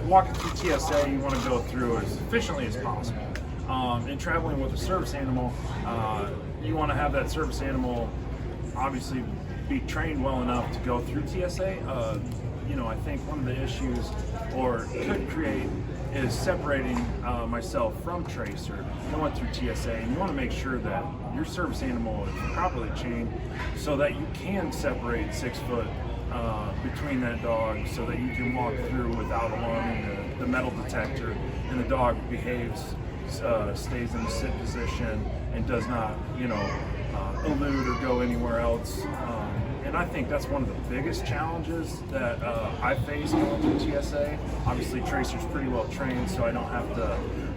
walking through TSA, you want to go through as efficiently as possible. And traveling with a service animal, you want to have that service animal obviously be trained well enough to go through TSA. I think one of the issues, or could create, is separating myself from Tracer going through TSA, and you want to make sure that your service animal is properly chained so that you can separate 6 foot between that dog, so that you can walk through without alarming the metal detector, and the dog behaves, stays in the sit position, and does not, elude or go anywhere else. And I think that's one of the biggest challenges that I face going through TSA. Obviously, Tracer's pretty well trained, so I don't have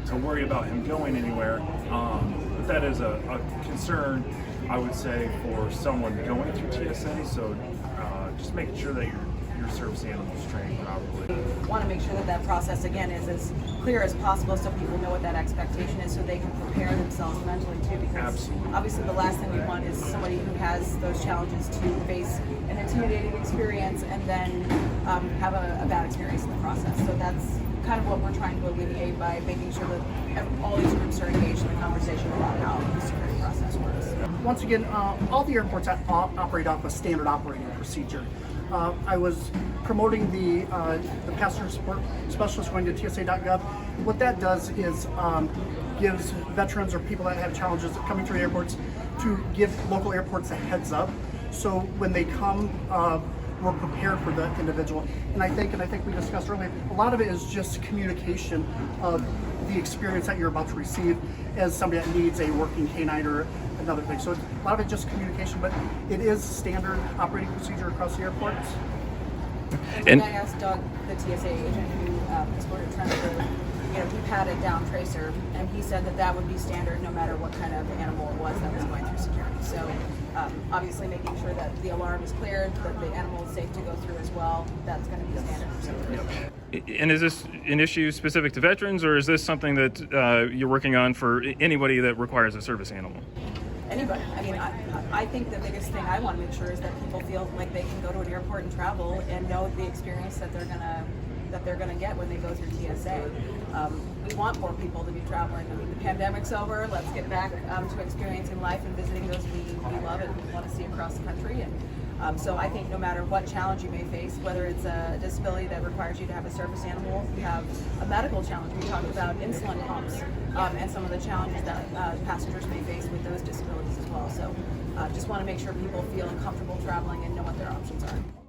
to worry about him going anywhere. But that is a concern, I would say, for someone going through TSA. So just making sure that your service animal is trained properly. We want to make sure that process, again, is as clear as possible so people know what that expectation is, so they can prepare themselves mentally too, because Absolutely. Obviously the last thing we want is somebody who has those challenges to face an intimidating experience and then have a bad experience in the process. So that's kind of what we're trying to alleviate by making sure that all these groups are engaged in the conversation about how the security process works. Once again, all the airports operate off a standard operating procedure. I was promoting the passenger support specialist going to TSA.gov. What that does is gives veterans or people that have challenges coming through airports to give local airports a heads up. So when they come, we're prepared for the individual. And I think we discussed earlier, a lot of it is just communication of the experience that you're about to receive as somebody that needs a working canine or another thing. So a lot of it just communication, but it is standard operating procedure across the airports. And I asked Doug, the TSA agent who escorted Trent, he patted down Tracer, and he said that would be standard no matter what kind of animal it was that was going through security. So obviously making sure that the alarm is cleared, that the animal is safe to go through as well, that's going to be standard procedure. And is this an issue specific to veterans, or is this something that you're working on for anybody that requires a service animal? Anybody. I mean, I think the biggest thing I want to make sure is that people feel like they can go to an airport and travel and know the experience that they're gonna get when they go through TSA. We want more people to be traveling. I mean, the pandemic's over. Let's get back to experiencing life and visiting those we love and want to see across the country. And so I think no matter what challenge you may face, whether it's a disability that requires you to have a service animal, you have a medical challenge. We talked about insulin pumps and some of the challenges that passengers may face with those disabilities as well. So just want to make sure people feel comfortable traveling and know what their options are.